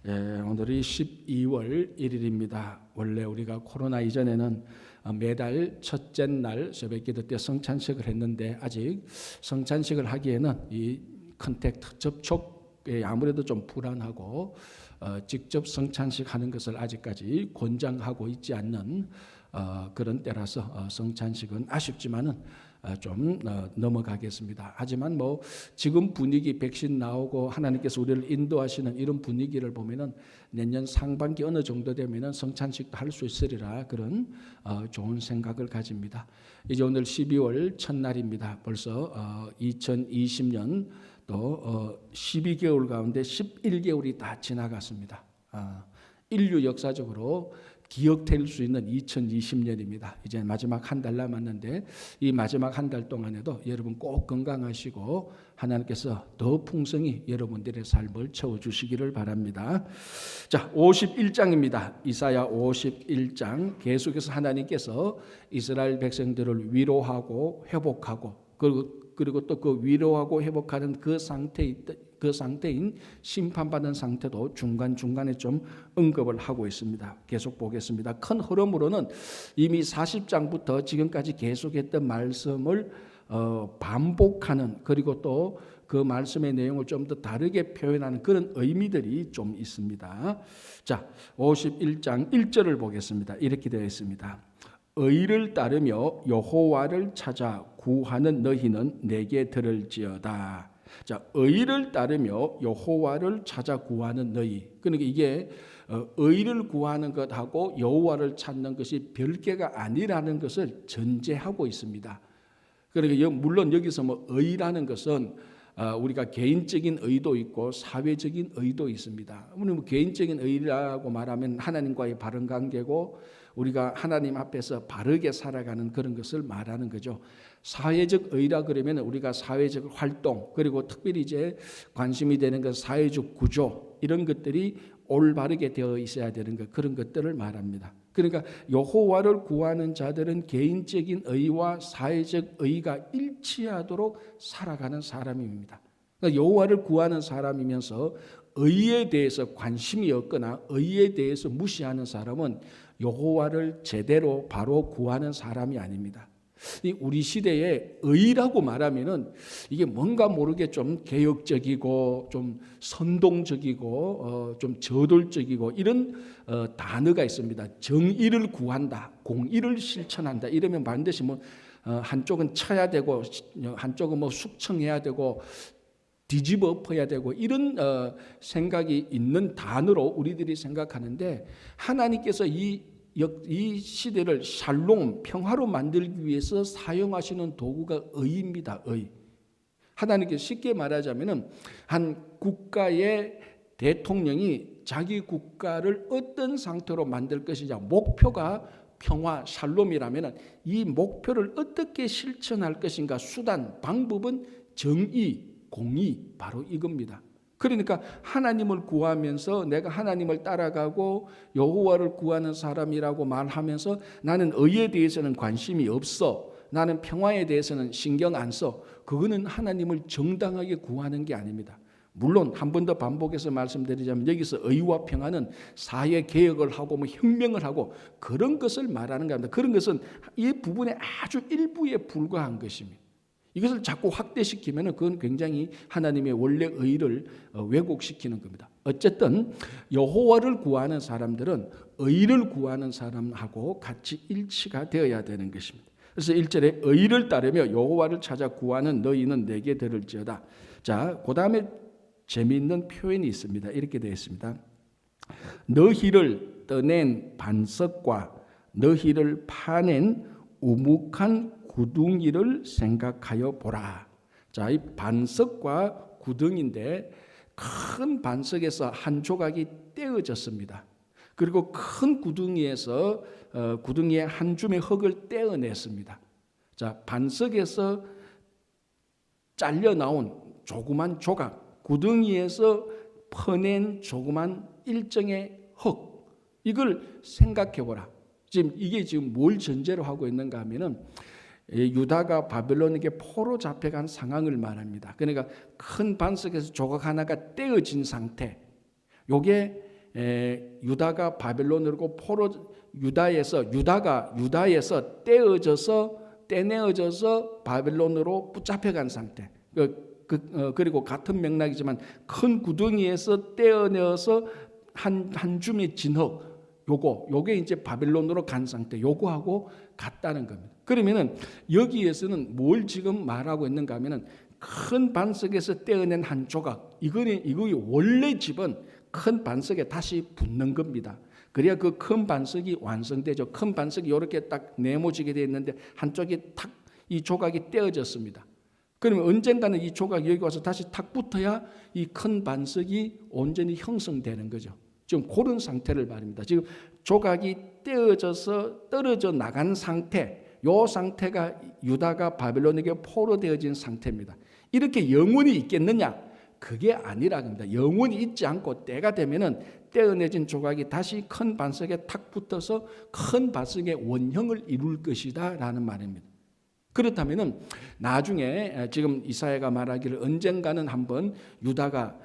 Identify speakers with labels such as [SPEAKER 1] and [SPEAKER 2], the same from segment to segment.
[SPEAKER 1] 오늘이 12월 1일입니다. 원래 우리가 코로나 이전에는 매달 첫째 날 새벽기도 때 성찬식을 했는데 아직 성찬식을 하기에는 이 컨택트 접촉에 아무래도 좀 불안하고 직접 성찬식 하는 것을 아직까지 권장하고 있지 않는 그런 때라서 성찬식은 아쉽지만은 좀 넘어가겠습니다. 하지만 뭐 지금 분위기 백신 나오고 하나님께서 우리를 인도하시는 이런 분위기를 보면은 내년 상반기 어느 정도 되면은 성찬식도 할 수 있으리라 그런 좋은 생각을 가집니다. 이제 오늘 12월 첫날입니다. 벌써 2020년 또 12개월 가운데 11개월이 다 지나갔습니다. 인류 역사적으로 기억될 수 있는 2020년입니다. 이제 마지막 한 달 남았는데 이 마지막 한 달 동안에도 여러분 꼭 건강하시고 하나님께서 더 풍성히 여러분들의 삶을 채워주시기를 바랍니다. 자, 51장입니다. 이사야 51장 계속해서 하나님께서 이스라엘 백성들을 위로하고 회복하고 그리고 또 그 위로하고 회복하는 그 상태인 심판받은 상태도 중간중간에 좀 언급을 하고 있습니다. 계속 보겠습니다. 큰 흐름으로는 이미 40장부터 지금까지 계속했던 말씀을 반복하는 그리고 또 그 말씀의 내용을 좀 더 다르게 표현하는 그런 의미들이 좀 있습니다. 자, 51장 1절을 보겠습니다. 이렇게 되어 있습니다. 의를 따르며 여호와를 찾아 구하는 너희는 내게 들을지어다. 자, 의를 따르며 여호와를 찾아 구하는 너희. 그러니까 이게 의를 구하는 것하고 여호와를 찾는 것이 별개가 아니라는 것을 전제하고 있습니다. 그러니까 물론 여기서 뭐 의라는 것은 우리가 개인적인 의도 있고 사회적인 의도 있습니다. 뭐 개인적인 의라고 말하면 하나님과의 바른 관계고 우리가 하나님 앞에서 바르게 살아가는 그런 것을 말하는 거죠. 사회적 의라 그러면 우리가 사회적 활동 그리고 특별히 이제 관심이 되는 것 사회적 구조 이런 것들이 올바르게 되어 있어야 되는 것 그런 것들을 말합니다. 그러니까 여호와를 구하는 자들은 개인적인 의와 사회적 의가 일치하도록 살아가는 사람입니다. 그러니까 여호와를 구하는 사람이면서 의에 대해서 관심이 없거나 의에 대해서 무시하는 사람은 여호와를 제대로 바로 구하는 사람이 아닙니다. 우리 시대에 의라고 말하면은 이게 뭔가 모르게 좀 개혁적이고 좀 선동적이고 좀 저돌적이고 이런 단어가 있습니다. 정의를 구한다, 공의를 실천한다 이러면 반드시 뭐 한쪽은 쳐야 되고 한쪽은 뭐 숙청해야 되고 뒤집어 엎어야 되고 이런 생각이 있는 단어로 우리들이 생각하는데 하나님께서 이 시대를 샬롬, 평화로 만들기 위해서 사용하시는 도구가 의입니다. 의. 하나님께서 쉽게 말하자면 한 국가의 대통령이 자기 국가를 어떤 상태로 만들 것이냐 목표가 평화, 샬롬이라면 이 목표를 어떻게 실천할 것인가 수단, 방법은 정의, 공의 바로 이겁니다. 그러니까 하나님을 구하면서 내가 하나님을 따라가고 여호와를 구하는 사람이라고 말하면서 나는 의에 대해서는 관심이 없어. 나는 평화에 대해서는 신경 안 써. 그거는 하나님을 정당하게 구하는 게 아닙니다. 물론 한 번 더 반복해서 말씀드리자면 여기서 의와 평화는 사회 개혁을 하고 뭐 혁명을 하고 그런 것을 말하는 겁니다. 그런 것은 이 부분의 아주 일부에 불과한 것입니다. 이것을 자꾸 확대시키면 그건 굉장히 하나님의 원래 의를 왜곡시키는 겁니다. 어쨌든 여호와를 구하는 사람들은 의를 구하는 사람하고 같이 일치가 되어야 되는 것입니다. 그래서 1절에 의를 따르며 여호와를 찾아 구하는 너희는 내게 들을지어다. 자, 그 다음에 재미있는 표현이 있습니다. 이렇게 되어 있습니다. 너희를 떠낸 반석과 너희를 파낸 우묵한 구덩이를 생각하여 보라. 자, 이 반석과 구덩이인데 큰 반석에서 한 조각이 떼어졌습니다. 그리고 큰 구덩이에서 구덩이의 한 줌의 흙을 떼어냈습니다. 자, 반석에서 잘려 나온 조그만 조각, 구덩이에서 퍼낸 조그만 일정의 흙, 이걸 생각해 보라. 이게 지금 뭘 전제로 하고 있는가 하면은 유다가 바벨론에게 포로 잡혀간 상황을 말합니다. 그러니까 큰 반석에서 조각 하나가 떼어진 상태. 요게 유다가 바벨론으로 유다에서 떼내어져서 바벨론으로 붙잡혀간 상태. 그리고 같은 맥락이지만 큰 구덩이에서 떼어내어서 한 줌의 진흙, 요게 이제 바벨론으로 간 상태, 요거하고 같다는 겁니다. 그러면은 여기에서는 뭘 지금 말하고 있는가 하면은 큰 반석에서 떼어낸 한 조각, 이거의 원래 집은 큰 반석에 다시 붙는 겁니다. 그래야 그 큰 반석이 완성되죠. 큰 반석이 이렇게 딱 네모지게 되어 있는데 한쪽이 탁 이 조각이 떼어졌습니다. 그러면 언젠가는 이 조각이 여기 와서 다시 탁 붙어야 이 큰 반석이 온전히 형성되는 거죠. 지금 그런 상태를 말합니다. 지금 조각이 떼어져서 떨어져 나간 상태, 이 상태가 유다가 바벨론에게 포로되어진 상태입니다. 이렇게 영원히 있겠느냐? 그게 아니라 겁니다. 영원히 있지 않고 때가 되면은 떼어내진 조각이 다시 큰 반석에 탁 붙어서 큰 반석의 원형을 이룰 것이다 라는 말입니다. 그렇다면은 나중에 지금 이사야가 말하기를 언젠가는 한번 유다가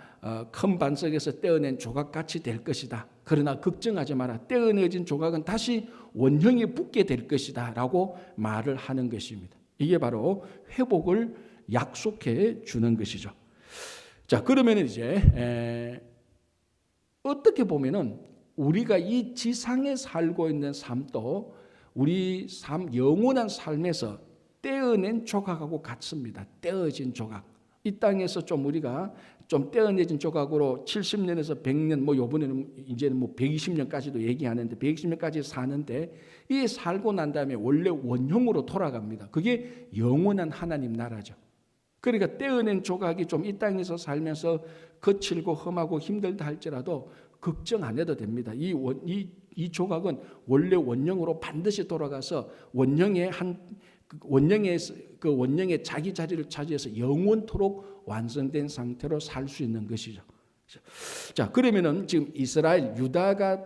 [SPEAKER 1] 큰 반석에서 떼어낸 조각같이 될 것이다. 그러나 걱정하지 마라. 떼어내진 조각은 다시 원형에 붙게 될 것이다 라고 말을 하는 것입니다. 이게 바로 회복을 약속해 주는 것이죠. 자, 그러면 이제 어떻게 보면은 우리가 이 지상에 살고 있는 삶도 우리 영원한 삶에서 떼어낸 조각하고 같습니다. 떼어진 조각. 이 땅에서 좀 우리가 좀 떼어내진 조각으로 70년에서 100년, 요번에는 이제는 120년까지도 얘기하는데 120년까지 사는데 이 살고 난 다음에 원래 원형으로 돌아갑니다. 그게 영원한 하나님 나라죠. 그러니까 떼어낸 조각이 좀 이 땅에서 살면서 거칠고 험하고 힘들다 할지라도 걱정 안 해도 됩니다. 이 조각은 원래 원형으로 반드시 돌아가서 원형의 자기 자리를 차지해서 영원토록 완성된 상태로 살 수 있는 것이죠. 자, 그러면은 지금 이스라엘 유다가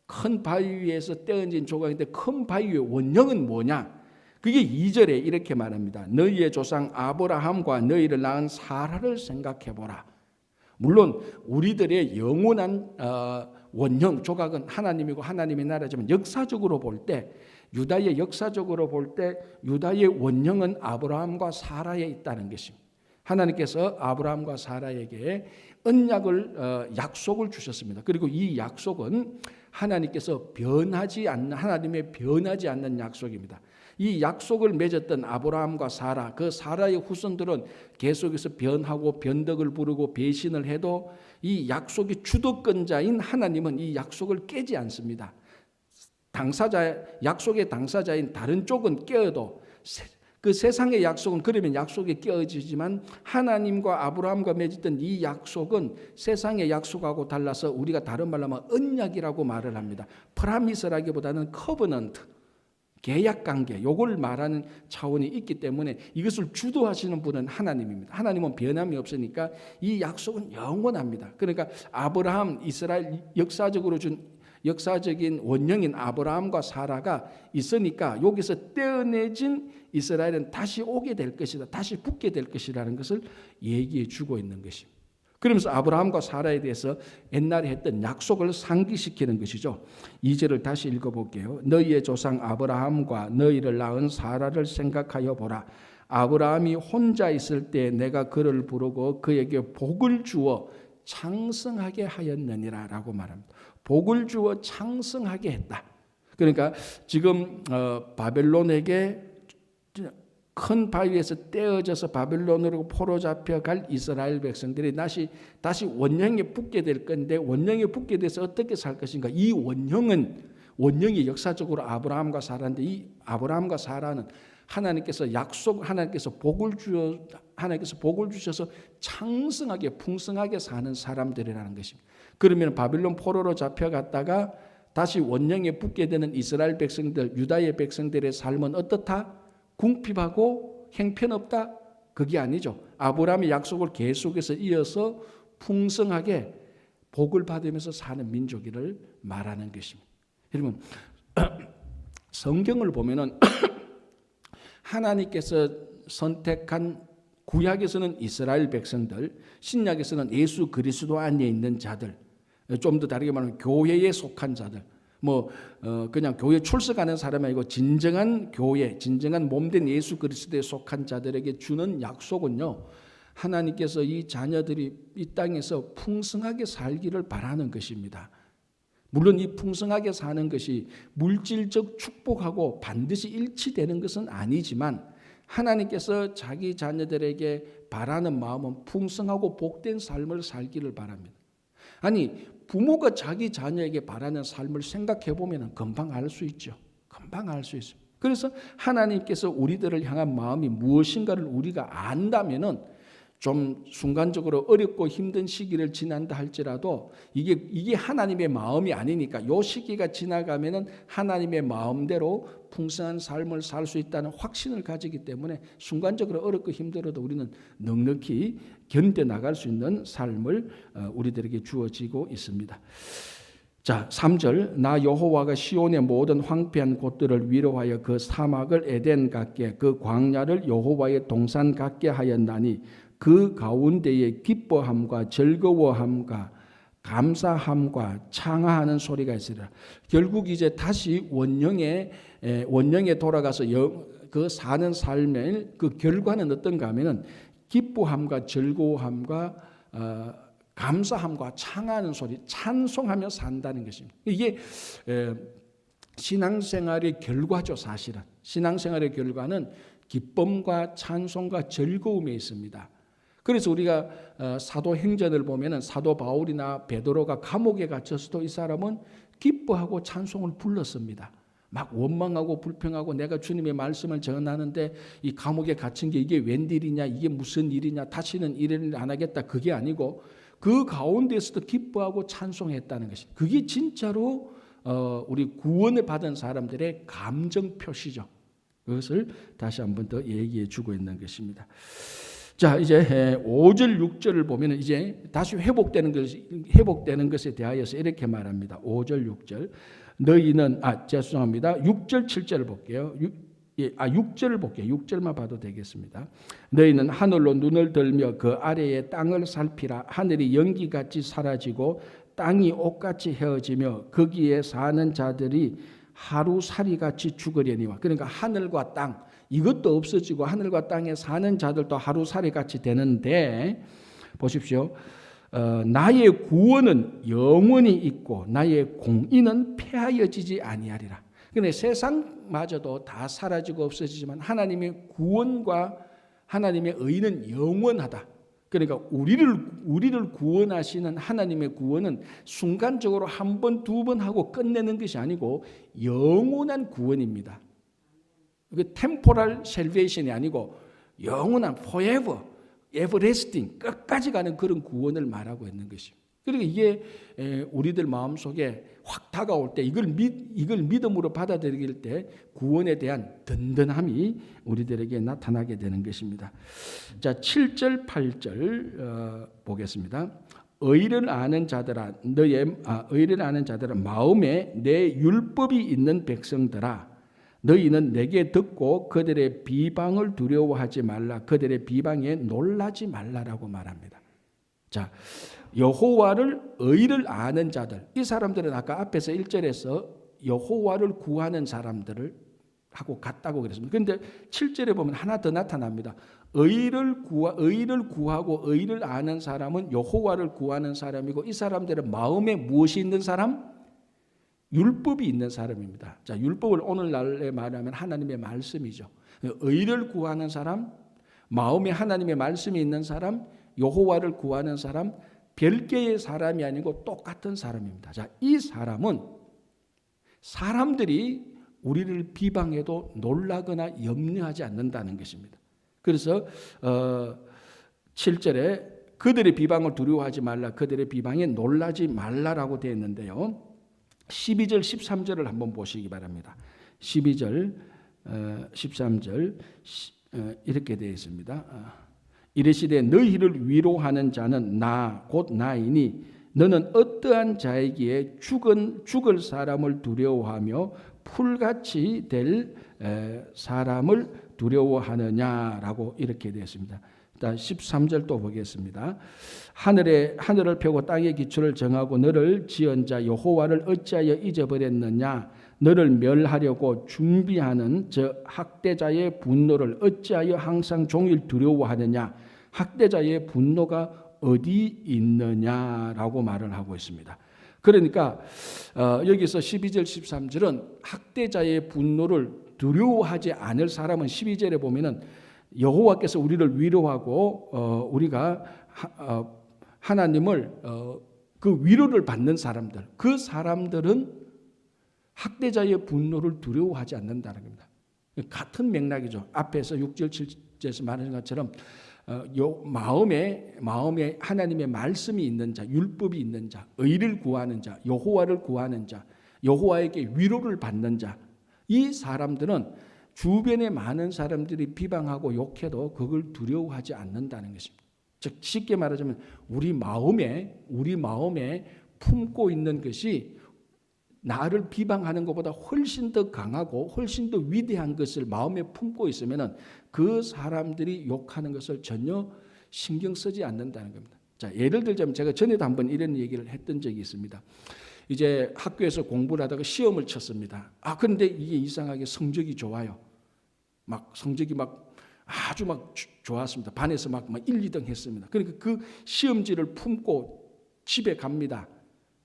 [SPEAKER 1] 큰 바위 위에서 떼어진 조각인데 큰 바위의 원형은 뭐냐? 그게 2절에 이렇게 말합니다. 너희의 조상 아브라함과 너희를 낳은 사라를 생각해 보라. 물론 우리들의 영원한 원형 조각은 하나님이고 하나님의 나라지만 역사적으로 볼 때 역사적으로 볼 때 유다의 원형은 아브라함과 사라에 있다는 것입니다. 하나님께서 아브라함과 사라에게 언약을 약속을 주셨습니다. 그리고 이 약속은 하나님께서 하나님의 변하지 않는 약속입니다. 이 약속을 맺었던 아브라함과 사라, 그 사라의 후손들은 계속해서 변하고 변덕을 부르고 배신을 해도 이 약속의 주도권자인 하나님은 이 약속을 깨지 않습니다. 약속의 당사자인 다른 쪽은 깨어도 그 세상의 약속은 그러면 약속이 깨어지지만 하나님과 아브라함과 맺었던 이 약속은 세상의 약속하고 달라서 우리가 다른 말로 하면 언약이라고 말을 합니다. 프라미스라기보다는 커버넌트, 계약관계, 요걸 말하는 차원이 있기 때문에 이것을 주도하시는 분은 하나님입니다. 하나님은 변함이 없으니까 이 약속은 영원합니다. 그러니까 아브라함, 이스라엘 역사적인 원형인 아브라함과 사라가 있으니까 여기서 떼어내진 이스라엘은 다시 오게 될 것이다. 다시 붙게 될 것이라는 것을 얘기해 주고 있는 것입니다. 그러면서 아브라함과 사라에 대해서 옛날에 했던 약속을 상기시키는 것이죠. 2절을 다시 읽어볼게요. 너희의 조상 아브라함과 너희를 낳은 사라를 생각하여 보라. 아브라함이 혼자 있을 때 내가 그를 부르고 그에게 복을 주어 창성하게 하였느니라 라고 말합니다. 복을 주어 창성하게 했다. 그러니까 지금 바벨론에게 큰 바위에서 떼어져서 바벨론으로 포로 잡혀갈 이스라엘 백성들이 다시 원형에 붙게 될 건데 원형에 붙게 돼서 어떻게 살 것인가? 이 원형이 역사적으로 아브라함과 사라인데 이 아브라함과 사라는 하나님께서 복을 주셔서 창성하게 풍성하게 사는 사람들이라는 것입니다. 그러면 바벨론 포로로 잡혀갔다가 다시 원형에 붙게 되는 이스라엘 백성들, 유다의 백성들의 삶은 어떻다? 궁핍하고 형편없다? 그게 아니죠. 아브라함의 약속을 계속해서 이어서 풍성하게 복을 받으면서 사는 민족이를 말하는 것입니다. 여러분, 성경을 보면은 하나님께서 선택한 구약에서는 이스라엘 백성들, 신약에서는 예수 그리스도 안에 있는 자들, 좀 더 다르게 말하면 교회에 속한 자들, 그냥 교회 출석하는 사람이 아니고 진정한 교회, 진정한 몸된 예수 그리스도에 속한 자들에게 주는 약속은요, 하나님께서 이 자녀들이 이 땅에서 풍성하게 살기를 바라는 것입니다. 물론 이 풍성하게 사는 것이 물질적 축복하고 반드시 일치되는 것은 아니지만 하나님께서 자기 자녀들에게 바라는 마음은 풍성하고 복된 삶을 살기를 바랍니다. 아니, 부모가 자기 자녀에게 바라는 삶을 생각해 보면 금방 알 수 있죠. 금방 알 수 있어요. 그래서 하나님께서 우리들을 향한 마음이 무엇인가를 우리가 안다면은 좀 순간적으로 어렵고 힘든 시기를 지난다 할지라도 이게 하나님의 마음이 아니니까 이 시기가 지나가면은 하나님의 마음대로 풍성한 삶을 살 수 있다는 확신을 가지기 때문에 순간적으로 어렵고 힘들어도 우리는 넉넉히 견뎌 나갈 수 있는 삶을 우리들에게 주어지고 있습니다. 자, 3절, 나 여호와가 시온의 모든 황폐한 곳들을 위로하여 그 사막을 에덴 같게 그 광야를 여호와의 동산 같게 하였나니 그 가운데에 기뻐함과 즐거워함과 감사함과 창하하는 소리가 있으리라. 결국 이제 다시 원령에 돌아가서 그 사는 삶의 그 결과는 어떤가 하면은 기뻐함과 즐거움과 감사함과 창하는 소리, 찬송하며 산다는 것입니다. 이게 신앙생활의 결과죠. 사실은 신앙생활의 결과는 기쁨과 찬송과 즐거움에 있습니다. 그래서 우리가 사도행전을 보면은 사도 바울이나 베드로가 감옥에 갇혔어도 이 사람은 기뻐하고 찬송을 불렀습니다. 막 원망하고 불평하고 내가 주님의 말씀을 전하는데 이 감옥에 갇힌 게 이게 웬일이냐, 이게 무슨 일이냐, 다시는 이런 일 안 하겠다, 그게 아니고 그 가운데서도 기뻐하고 찬송했다는 것이, 그게 진짜로 우리 구원을 받은 사람들의 감정 표시죠. 그것을 다시 한번 더 얘기해 주고 있는 것입니다. 자, 이제 5절 6절을 보면은 이제 다시 회복되는 것에 대하여서 이렇게 말합니다. 5절 6절. 너희는 죄송합니다. 6절 7절을 볼게요. 6절을 볼게요. 6절만 봐도 되겠습니다. 너희는 하늘로 눈을 들며 그 아래의 땅을 살피라. 하늘이 연기같이 사라지고 땅이 옷같이 헤어지며 거기에 사는 자들이 하루살이같이 죽으려니와. 그러니까 하늘과 땅 이것도 없어지고 하늘과 땅에 사는 자들도 하루살이같이 되는데, 보십시오. 나의 구원은 영원히 있고 나의 공의는 폐하여지지 아니하리라. 그런데 세상마저도 다 사라지고 없어지지만 하나님의 구원과 하나님의 의는 영원하다. 그러니까 우리를 구원하시는 하나님의 구원은 순간적으로 한 번, 두 번 하고 끝내는 것이 아니고 영원한 구원입니다. 이게 temporal salvation이 아니고 영원한 forever, everlasting, 끝까지 가는 그런 구원을 말하고 있는 것입니다. 그러니까 이게 우리들 마음속에 확 다가올 때 이걸 믿음으로 받아들일 때 구원에 대한 든든함이 우리들에게 나타나게 되는 것입니다. 자, 7절 8절 보겠습니다. 의를 아는 자들아, 의를 아는 자들아, 마음에 내 율법이 있는 백성들아, 너희는 내게 듣고 그들의 비방을 두려워하지 말라. 그들의 비방에 놀라지 말라라고 말합니다. 자, 여호와를 의를 아는 자들, 이 사람들은 아까 앞에서 1절에서 여호와를 구하는 사람들을 하고 같다고 그랬습니다. 그런데 7절에 보면 하나 더 나타납니다. 의를 구하고 의를 아는 사람은 여호와를 구하는 사람이고, 이 사람들은 마음에 무엇이 있는 사람? 율법이 있는 사람입니다. 자, 율법을 오늘날에 말하면 하나님의 말씀이죠. 의를 구하는 사람, 마음에 하나님의 말씀이 있는 사람, 여호와를 구하는 사람, 별개의 사람이 아니고 똑같은 사람입니다. 자, 이 사람은 사람들이 우리를 비방해도 놀라거나 염려하지 않는다는 것입니다. 그래서 7절에 그들의 비방을 두려워하지 말라, 그들의 비방에 놀라지 말라라고 되어 있는데요. 12절 13절을 한번 보시기 바랍니다. 12절 13절 이렇게 되어 있습니다. 이르시되 너희를 위로하는 자는 나 곧 나이니 너는 어떠한 자이기에 죽을 사람을 두려워하며 풀같이 될 사람을 두려워하느냐라고 이렇게 되어 있습니다. 13절 또 보겠습니다. 하늘을 펴고 땅의 기초를 정하고 너를 지은 자 여호와를 어찌하여 잊어버렸느냐. 너를 멸하려고 준비하는 저 학대자의 분노를 어찌하여 항상 종일 두려워하느냐. 학대자의 분노가 어디 있느냐라고 말을 하고 있습니다. 그러니까 여기서 12절 13절은 학대자의 분노를 두려워하지 않을 사람은 12절에 보면은 여호와께서 우리를 위로하고 우리가 하나님을 그 위로를 받는 사람들, 그 사람들은 학대자의 분노를 두려워하지 않는다는 겁니다. 같은 맥락이죠. 앞에서 6절 7절에서 말하는 것처럼 마음에 하나님의 말씀이 있는 자, 율법이 있는 자, 의를 구하는 자, 여호와를 구하는 자, 여호와에게 위로를 받는 자, 이 사람들은 주변에 많은 사람들이 비방하고 욕해도 그걸 두려워하지 않는다는 것입니다. 즉 쉽게 말하자면 우리 마음에 품고 있는 것이 나를 비방하는 것보다 훨씬 더 강하고 훨씬 더 위대한 것을 마음에 품고 있으면 그 사람들이 욕하는 것을 전혀 신경 쓰지 않는다는 겁니다. 자, 예를 들자면 제가 전에도 한번 이런 얘기를 했던 적이 있습니다. 이제 학교에서 공부를 하다가 시험을 쳤습니다. 그런데 이게 이상하게 성적이 좋아요. 성적이 아주 좋았습니다. 반에서 1, 2등 했습니다. 그러니까 그 시험지를 품고 집에 갑니다.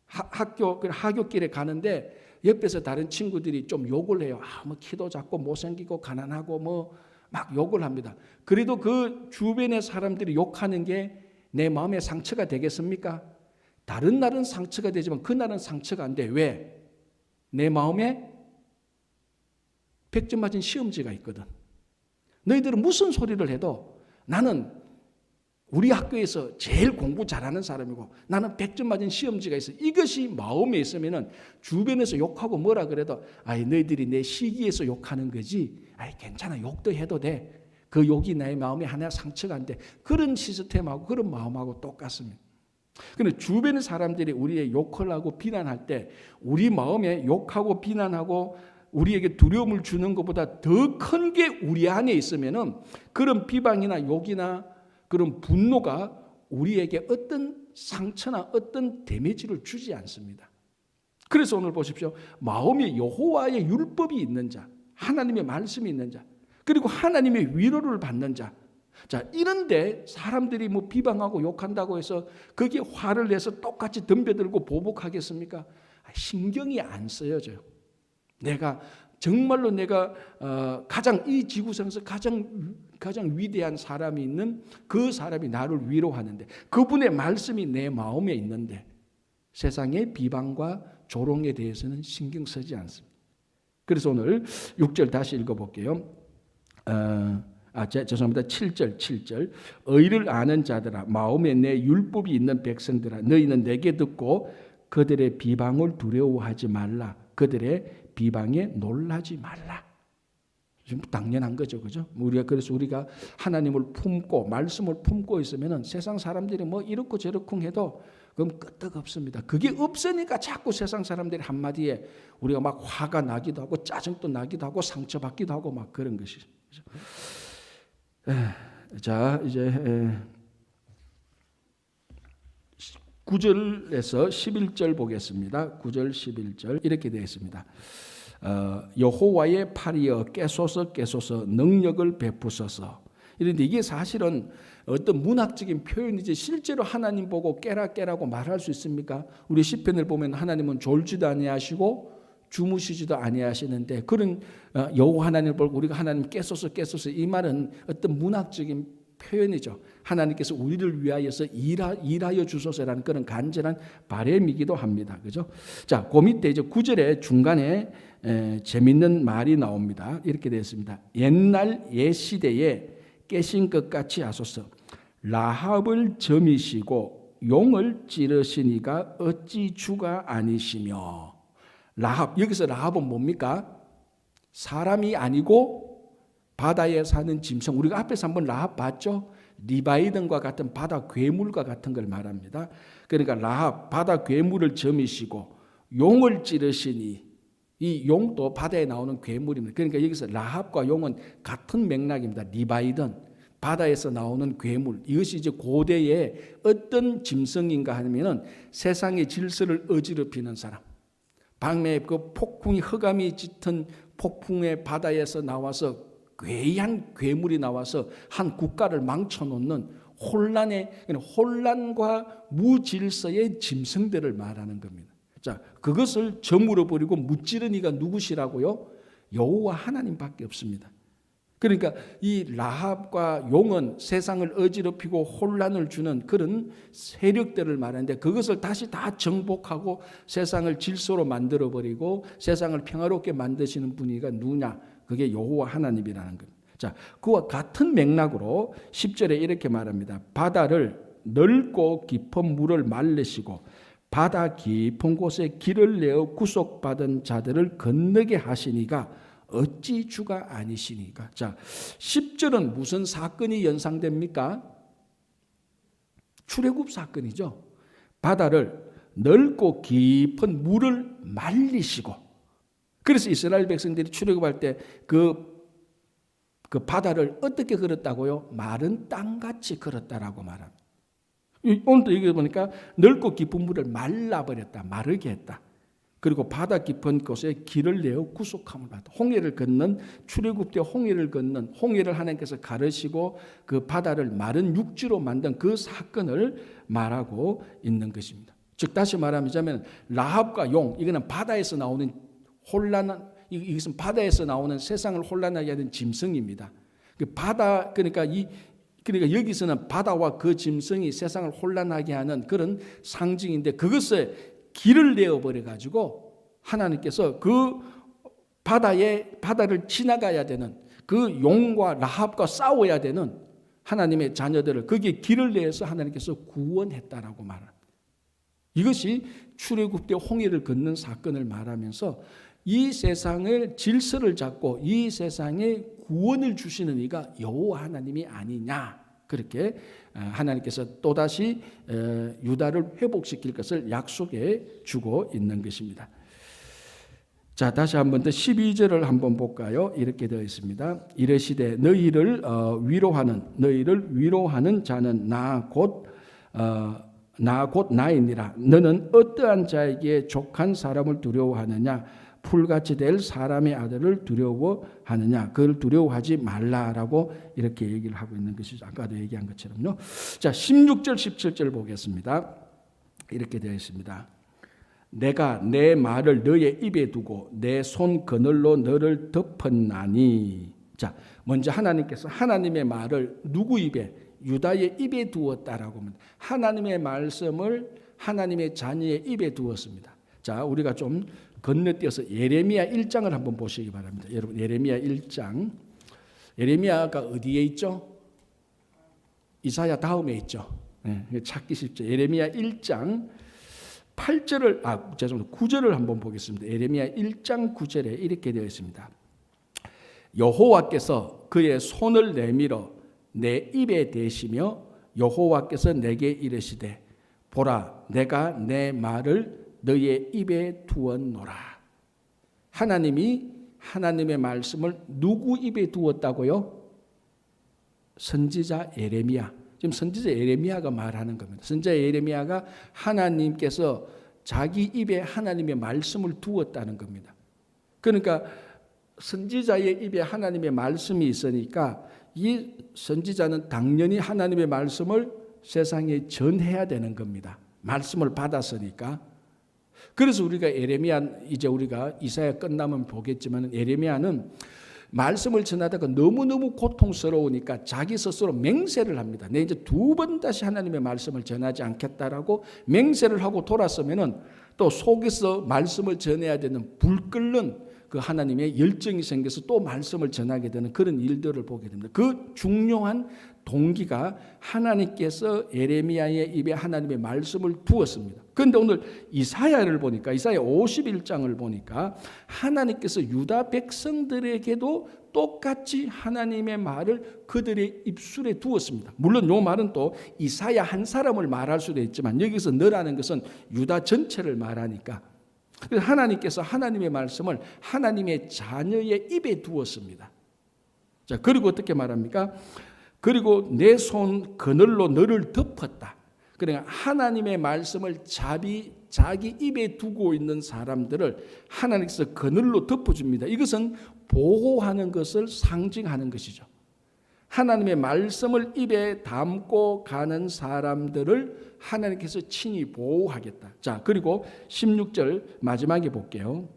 [SPEAKER 1] 하굣길에 가는데 옆에서 다른 친구들이 좀 욕을 해요. 키도 작고 못생기고 가난하고 막 욕을 합니다. 그래도 그 주변의 사람들이 욕하는 게 내 마음에 상처가 되겠습니까? 다른 날은 상처가 되지만 그날은 상처가 안 돼. 왜? 내 마음에 100점 맞은 시험지가 있거든. 너희들은 무슨 소리를 해도 나는 우리 학교에서 제일 공부 잘하는 사람이고 나는 100점 맞은 시험지가 있어. 이것이 마음에 있으면 주변에서 욕하고 뭐라 그래도 너희들이 내 시기에서 욕하는 거지. 괜찮아. 욕도 해도 돼. 그 욕이 내 마음에 하나 상처가 안 돼. 그런 시스템하고 그런 마음하고 똑같습니다. 그런데 주변의 사람들이 우리의 욕을 하고 비난할 때 우리 마음에 욕하고 비난하고 우리에게 두려움을 주는 것보다 더 큰 게 우리 안에 있으면은 그런 비방이나 욕이나 그런 분노가 우리에게 어떤 상처나 어떤 데미지를 주지 않습니다. 그래서 오늘 보십시오. 마음에 여호와의 율법이 있는 자, 하나님의 말씀이 있는 자, 그리고 하나님의 위로를 받는 자. 자, 이런데 사람들이 비방하고 욕한다고 해서 거기에 화를 내서 똑같이 덤벼들고 보복하겠습니까? 신경이 안 쓰여져요. 정말로 내가 가장 이 지구상에서 가장 위대한 사람이 있는 그 사람이 나를 위로하는데 그분의 말씀이 내 마음에 있는데 세상의 비방과 조롱에 대해서는 신경 쓰지 않습니다. 그래서 오늘 6절 다시 읽어볼게요. 죄송합니다. 7절. 의를 아는 자들아, 마음에 내 율법이 있는 백성들아, 너희는 내게 듣고 그들의 비방을 두려워하지 말라. 그들의 비방에 놀라지 말라. 좀 당연한 거죠, 그죠? 그래서 우리가 하나님을 품고 말씀을 품고 있으면은 세상 사람들이 이렇고 저렇고 해도 그럼 끄떡없습니다. 그게 없으니까 자꾸 세상 사람들이 한마디에 우리가 막 화가 나기도 하고 짜증도 나기도 하고 상처받기도 하고 막 그런 것이죠. 자, 이제 9절에서 11절 보겠습니다. 9절 11절 이렇게 되어 있습니다. 여호와의 팔이여 깨소서 능력을 베푸소서. 이런데 이게 사실은 어떤 문학적인 표현이지 실제로 하나님 보고 깨라고 말할 수 있습니까? 우리 시편을 보면 하나님은 졸지도 아니하시고 주무시지도 아니하시는데 그런 여호와 하나님을 보고 우리가 하나님 깨소서 이 말은 어떤 문학적인 표현이죠. 하나님께서 우리를 위하여서 일하여 주소서라는 그런 간절한 바람이기도 합니다. 그죠? 자, 그 밑에 이제 9절의 중간에 재밌는 말이 나옵니다. 이렇게 되어 있습니다. 옛 시대에 깨신 것 같이 하소서. 라합을 점이시고 용을 찌르시니가 어찌 주가 아니시며. 라합, 여기서 라합은 뭡니까? 사람이 아니고 바다에 사는 짐승. 우리가 앞에서 한번 라합 봤죠? 리바이던과 같은 바다 괴물과 같은 걸 말합니다. 그러니까 라합, 바다 괴물을 점이시고 용을 찌르시니, 이 용도 바다에 나오는 괴물입니다. 그러니까 여기서 라합과 용은 같은 맥락입니다. 리바이던, 바다에서 나오는 괴물, 이것이 이제 고대의 어떤 짐승인가 하면은 세상의 질서를 어지럽히는 사람. 밤에 그 폭풍이 흑암이 짙은 폭풍의 바다에서 나와서 괴이한 괴물이 나와서 한 국가를 망쳐놓는 혼란과 무질서의 짐승들을 말하는 겁니다. 자, 그것을 저물어 버리고 무찌른 이가 누구시라고요? 여호와 하나님밖에 없습니다. 그러니까 이 라합과 용은 세상을 어지럽히고 혼란을 주는 그런 세력들을 말하는데, 그것을 다시 다 정복하고 세상을 질서로 만들어 버리고 세상을 평화롭게 만드시는 분이가 누구냐? 그게 여호와 하나님이라는 겁니다. 자, 그와 같은 맥락으로 10절에 이렇게 말합니다. 바다를 넓고 깊은 물을 말리시고 바다 깊은 곳에 길을 내어 구속받은 자들을 건너게 하시니가 어찌 주가 아니시니까. 자, 10절은 무슨 사건이 연상됩니까? 출애굽 사건이죠. 바다를 넓고 깊은 물을 말리시고, 그래서 이스라엘 백성들이 출애굽할 때 그 바다를 어떻게 걸었다고요? 마른 땅같이 걸었다라고 말합니다. 오늘도 얘기해 보니까 넓고 깊은 물을 말라버렸다, 마르게 했다. 그리고 바다 깊은 곳에 길을 내어 구속함을 받다. 홍해를 건넌, 출애굽 때 홍해를 건넌, 홍해를 하나님께서 가르시고 그 바다를 마른 육지로 만든 그 사건을 말하고 있는 것입니다. 즉 다시 말하자면 라합과 용, 이거는 바다에서 나오는 혼란한, 이것은 바다에서 나오는 세상을 혼란하게 하는 짐승입니다. 그러니까 여기서는 바다와 그 짐승이 세상을 혼란하게 하는 그런 상징인데, 그것을 길을 내어버려 가지고 하나님께서 그 바다를 지나가야 되는 그 용과 라합과 싸워야 되는 하나님의 자녀들을 거기에 길을 내서 하나님께서 구원했다라고 말합니다. 이것이 출애굽 때 홍해를 걷는 사건을 말하면서 이 세상을 질서를 잡고 이 세상에 구원을 주시는 이가 여호와 하나님이 아니냐, 그렇게 하나님께서 또다시 유다를 회복시킬 것을 약속해 주고 있는 것입니다. 자, 다시 한번 더 12절을 한번 볼까요? 이렇게 되어 있습니다. 이르시되 너희를 위로하는 자는 나 곧 나이니라. 너는 어떠한 자에게 족한 사람을 두려워하느냐? 풀같이 될 사람의 아들을 두려워하느냐? 그걸 두려워하지 말라라고 이렇게 얘기를 하고 있는 것이죠. 아까도 얘기한 것처럼요. 자, 16절 17절 보겠습니다. 이렇게 되어 있습니다. 내가 내 말을 너의 입에 두고 내 손 그늘로 너를 덮었나니. 자, 먼저 하나님께서 하나님의 말을 누구 입에? 유다의 입에 두었다라고 합니다. 하나님의 말씀을 하나님의 자녀의 입에 두었습니다. 자, 우리가 좀 건너뛰어서 예레미야 1장을 한번 보시기 바랍니다. 여러분, 예레미야 1장. 예레미야가 어디에 있죠? 이사야 다음에 있죠. 네, 찾기 쉽죠. 예레미야 1장 9절을 한번 보겠습니다. 예레미야 1장 9절에 이렇게 되어 있습니다. 여호와께서 그의 손을 내밀어 내 입에 대시며 여호와께서 내게 이르시되 보라, 내가 내 말을 너의 입에 두었노라. 하나님이 하나님의 말씀을 누구 입에 두었다고요? 선지자 예레미야. 지금 선지자 예레미야가 말하는 겁니다. 선지자 예레미야가 하나님께서 자기 입에 하나님의 말씀을 두었다는 겁니다. 그러니까 선지자의 입에 하나님의 말씀이 있으니까 이 선지자는 당연히 하나님의 말씀을 세상에 전해야 되는 겁니다. 말씀을 받았으니까. 그래서 우리가 이제 우리가 이사야 끝나면 보겠지만 예레미야는 말씀을 전하다가 너무너무 고통스러우니까 자기 스스로 맹세를 합니다. 내 이제 2번 다시 하나님의 말씀을 전하지 않겠다라고 맹세를 하고 돌았으면은 또 속에서 말씀을 전해야 되는 불 끓는 그 하나님의 열정이 생겨서 또 말씀을 전하게 되는 그런 일들을 보게 됩니다. 그 중요한 동기가 하나님께서 예레미야의 입에 하나님의 말씀을 두었습니다. 그런데 오늘 이사야를 보니까 이사야 51장을 보니까 하나님께서 유다 백성들에게도 똑같이 하나님의 말을 그들의 입술에 두었습니다. 물론 이 말은 또 이사야 한 사람을 말할 수도 있지만 여기서 너라는 것은 유다 전체를 말하니까 그래서 하나님께서 하나님의 말씀을 하나님의 자녀의 입에 두었습니다. 자, 그리고 어떻게 말합니까? 그리고 내 손 그늘로 너를 덮었다. 그러니까 하나님의 말씀을 자기 입에 두고 있는 사람들을 하나님께서 그늘로 덮어줍니다. 이것은 보호하는 것을 상징하는 것이죠. 하나님의 말씀을 입에 담고 가는 사람들을 하나님께서 친히 보호하겠다. 자, 그리고 16절 마지막에 볼게요.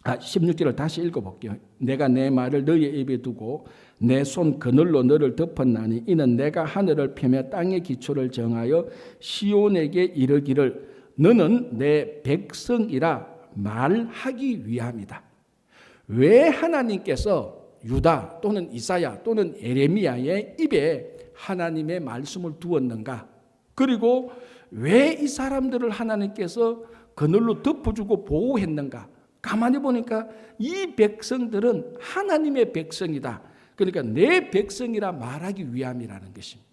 [SPEAKER 1] 16절을 다시 읽어볼게요. 내가 내 말을 너의 입에 두고 내 손 그늘로 너를 덮었나니 이는 내가 하늘을 펴며 땅의 기초를 정하여 시온에게 이르기를 너는 내 백성이라 말하기 위함이다. 왜 하나님께서 유다 또는 이사야 또는 에레미야의 입에 하나님의 말씀을 두었는가? 그리고 왜 이 사람들을 하나님께서 그늘로 덮어주고 보호했는가? 가만히 보니까 이 백성들은 하나님의 백성이다. 그러니까 내 백성이라 말하기 위함이라는 것입니다.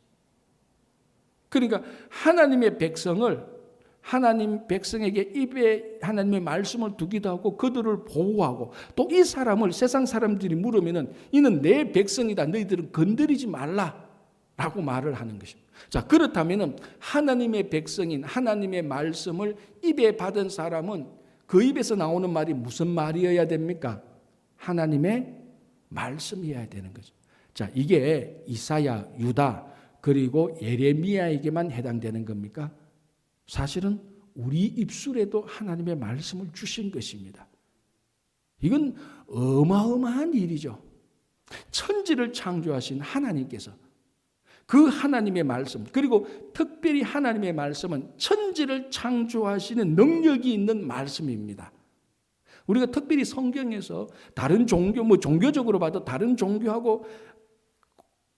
[SPEAKER 1] 그러니까 하나님의 백성을 하나님 백성에게 입에 하나님의 말씀을 두기도 하고 그들을 보호하고 또 이 사람을 세상 사람들이 물으면은 이는 내 백성이다. 너희들은 건드리지 말라라고 말을 하는 것입니다. 자, 그렇다면은 하나님의 백성인 하나님의 말씀을 입에 받은 사람은 그 입에서 나오는 말이 무슨 말이어야 됩니까? 하나님의 말씀이어야 되는 거죠. 자, 이게 이사야, 유다 그리고 예레미야에게만 해당되는 겁니까? 사실은 우리 입술에도 하나님의 말씀을 주신 것입니다. 이건 어마어마한 일이죠. 천지를 창조하신 하나님께서 그 하나님의 말씀, 그리고 특별히 하나님의 말씀은 천지를 창조하시는 능력이 있는 말씀입니다. 우리가 특별히 성경에서 다른 종교, 종교적으로 봐도 다른 종교하고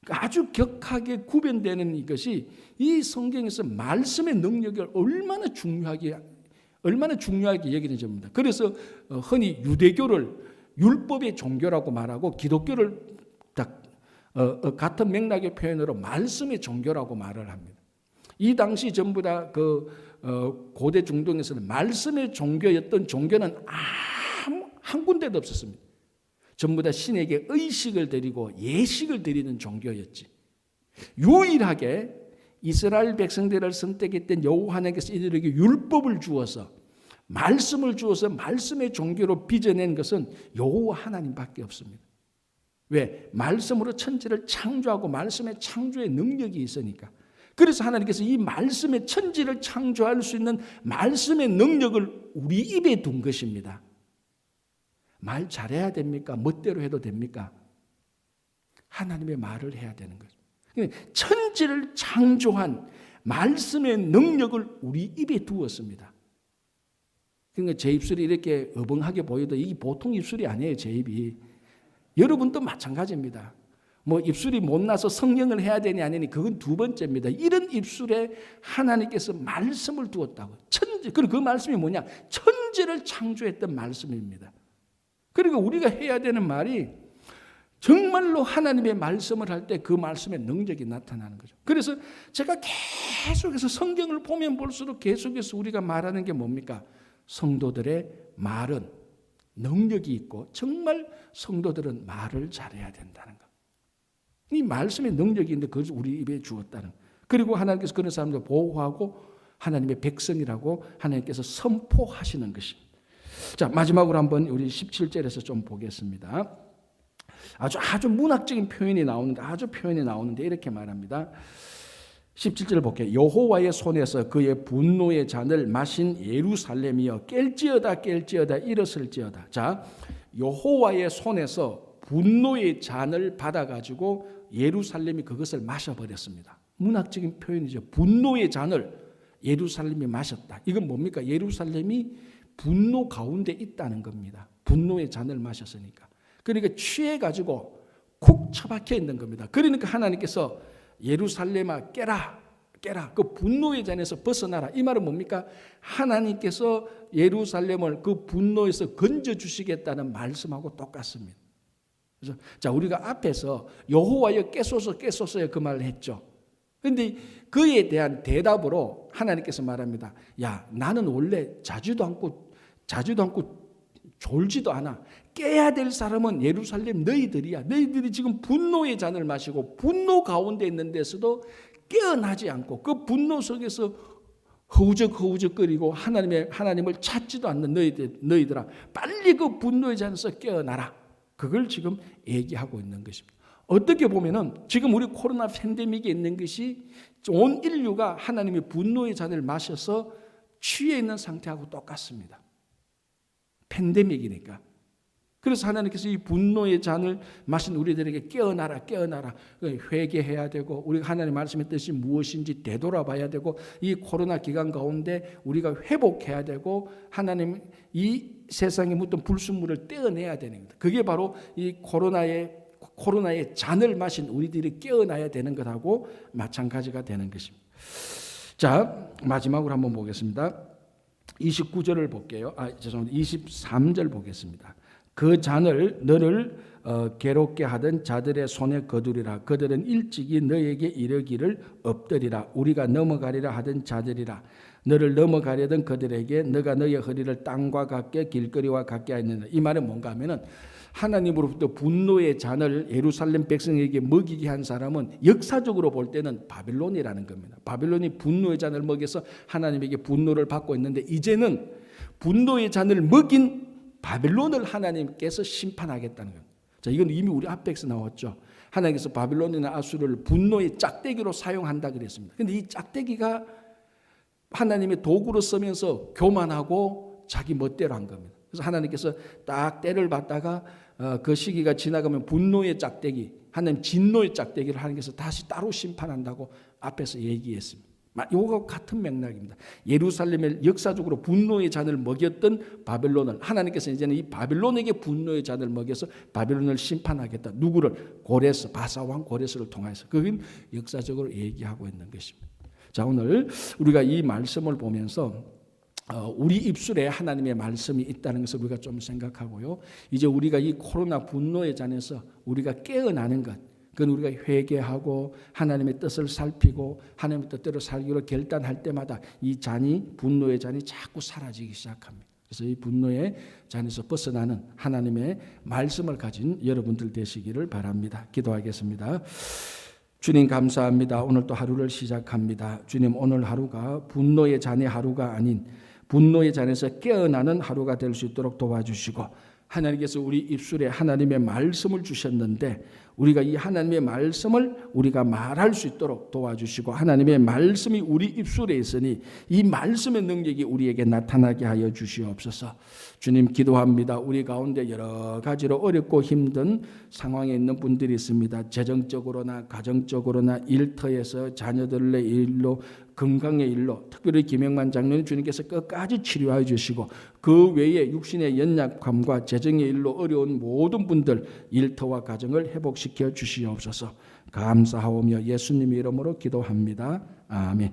[SPEAKER 1] 아주 격하게 구별되는 이것이 이 성경에서 말씀의 능력을 얼마나 중요하게 여기는지 봅니다. 그래서 흔히 유대교를 율법의 종교라고 말하고 기독교를 같은 맥락의 표현으로 말씀의 종교라고 말을 합니다. 이 당시 전부 다 고대 중동에서는 말씀의 종교였던 종교는 한 군데도 없었습니다. 전부 다 신에게 의식을 드리고 예식을 드리는 종교였지. 유일하게 이스라엘 백성들을 선택했던 여호와 하나님께서 이들에게 율법을 주어서 말씀을 주어서 말씀의 종교로 빚어낸 것은 여호와 하나님밖에 없습니다. 왜? 말씀으로 천지를 창조하고 말씀의 창조의 능력이 있으니까. 그래서 하나님께서 이 말씀의 천지를 창조할 수 있는 말씀의 능력을 우리 입에 둔 것입니다. 말 잘해야 됩니까? 멋대로 해도 됩니까? 하나님의 말을 해야 되는 거죠. 천지를 창조한 말씀의 능력을 우리 입에 두었습니다. 그러니까 제 입술이 이렇게 어벙하게 보여도 이게 보통 입술이 아니에요. 제 입이. 여러분도 마찬가지입니다. 입술이 못나서 성령을 해야 되니 아니니 그건 두 번째입니다. 이런 입술에 하나님께서 말씀을 두었다고. 그리고 그 말씀이 뭐냐? 천지를 창조했던 말씀입니다. 그리고 우리가 해야 되는 말이 정말로 하나님의 말씀을 할 때 그 말씀의 능력이 나타나는 거죠. 그래서 제가 계속해서 성경을 보면 볼수록 계속해서 우리가 말하는 게 뭡니까? 성도들의 말은 능력이 있고 정말 성도들은 말을 잘해야 된다는 것. 이 말씀의 능력이 있는데 그것을 우리 입에 주었다는 것. 그리고 하나님께서 그런 사람들 보호하고 하나님의 백성이라고 하나님께서 선포하시는 것입니다. 자, 마지막으로 한번 우리 17절에서 좀 보겠습니다. 아주 문학적인 표현이 나오는데 이렇게 말합니다. 17절을 볼게요. 여호와의 손에서 그의 분노의 잔을 마신 예루살렘이여 깰지어다 일었을지어다. 자, 여호와의 손에서 분노의 잔을 받아가지고 예루살렘이 그것을 마셔버렸습니다. 문학적인 표현이죠. 분노의 잔을 예루살렘이 마셨다. 이건 뭡니까? 예루살렘이 분노 가운데 있다는 겁니다. 분노의 잔을 마셨으니까. 그러니까 취해가지고 콕 처박혀 있는 겁니다. 그러니까 하나님께서 예루살렘아 깨라. 그 분노의 잔에서 벗어나라. 이 말은 뭡니까? 하나님께서 예루살렘을 그 분노에서 건져주시겠다는 말씀하고 똑같습니다. 그래서 자, 우리가 앞에서 여호와여 깨소서 그 말을 했죠. 그런데 그에 대한 대답으로 하나님께서 말합니다. 야, 나는 원래 자주도 않고 졸지도 않아. 깨야 될 사람은 예루살렘 너희들이야. 너희들이 지금 분노의 잔을 마시고 분노 가운데 있는 데서도 깨어나지 않고 그 분노 속에서 허우적거리고 하나님을 찾지도 않는 너희들아, 빨리 그 분노의 잔에서 깨어나라. 그걸 지금 얘기하고 있는 것입니다. 어떻게 보면은 지금 우리 코로나 팬데믹에 있는 것이 온 인류가 하나님의 분노의 잔을 마셔서 취해 있는 상태하고 똑같습니다. 팬데믹이니까. 그래서 하나님께서 이 분노의 잔을 마신 우리들에게 깨어나라 회개해야 되고, 우리가 하나님 말씀의 뜻이 무엇인지 되돌아봐야 되고, 이 코로나 기간 가운데 우리가 회복해야 되고, 하나님 이 세상에 묻던 불순물을 떼어내야 되는 겁니다. 그게 바로 이 코로나의 잔을 마신 우리들이 깨어나야 되는 것하고 마찬가지가 되는 것입니다. 자, 마지막으로 한번 보겠습니다. 29절을 볼게요. 23절 보겠습니다. 그 잔을 너를 괴롭게 하던 자들의 손에 거두리라. 그들은 일찍이 너에게 이르기를 엎드리라. 우리가 넘어가리라 하던 자들이라. 너를 넘어가려던 그들에게 너가 너의 허리를 땅과 같게 길거리와 같게 하였느니라. 이 말은 뭔가 하면은 하나님으로부터 분노의 잔을 예루살렘 백성에게 먹이게 한 사람은 역사적으로 볼 때는 바빌론이라는 겁니다. 바빌론이 분노의 잔을 먹여서 하나님에게 분노를 받고 있는데, 이제는 분노의 잔을 먹인 바빌론을 하나님께서 심판하겠다는 겁니다. 자, 이건 이미 우리 앞에서 나왔죠. 하나님께서 바빌론이나 아수르를 분노의 짝대기로 사용한다 그랬습니다. 그런데 이 짝대기가 하나님의 도구로 쓰면서 교만하고 자기 멋대로 한 겁니다. 그래서 하나님께서 딱 때를 받다가 그 시기가 지나가면 분노의 짝대기, 하나님 진노의 짝대기를 하나님께서 다시 따로 심판한다고 앞에서 얘기했습니다. 이거와 같은 맥락입니다. 예루살렘을 역사적으로 분노의 잔을 먹였던 바빌론을 하나님께서 이제는 이 바빌론에게 분노의 잔을 먹여서 바빌론을 심판하겠다. 누구를? 고레스, 바사왕 고레스를 통해서. 그건 역사적으로 얘기하고 있는 것입니다. 자, 오늘 우리가 이 말씀을 보면서 우리 입술에 하나님의 말씀이 있다는 것을 우리가 좀 생각하고요. 이제 우리가 이 코로나 분노의 잔에서 우리가 깨어나는 것, 그건 우리가 회개하고 하나님의 뜻을 살피고 하나님의 뜻대로 살기로 결단할 때마다 이 잔이, 분노의 잔이 자꾸 사라지기 시작합니다. 그래서 이 분노의 잔에서 벗어나는 하나님의 말씀을 가진 여러분들 되시기를 바랍니다. 기도하겠습니다. 주님 감사합니다. 오늘 또 하루를 시작합니다. 주님, 오늘 하루가 분노의 잔의 하루가 아닌 분노의 잔에서 깨어나는 하루가 될 수 있도록 도와주시고, 하나님께서 우리 입술에 하나님의 말씀을 주셨는데 우리가 이 하나님의 말씀을 우리가 말할 수 있도록 도와주시고, 하나님의 말씀이 우리 입술에 있으니 이 말씀의 능력이 우리에게 나타나게 하여 주시옵소서. 주님, 기도합니다. 우리 가운데 여러 가지로 어렵고 힘든 상황에 있는 분들이 있습니다. 재정적으로나 가정적으로나 일터에서 자녀들의 일로, 건강의 일로, 특별히 김영만 장로님 주님께서 끝까지 치료하여 주시고, 그 외에 육신의 연약함과 재정의 일로 어려운 모든 분들 일터와 가정을 회복시켜 주시옵소서. 감사하오며 예수님의 이름으로 기도합니다. 아멘.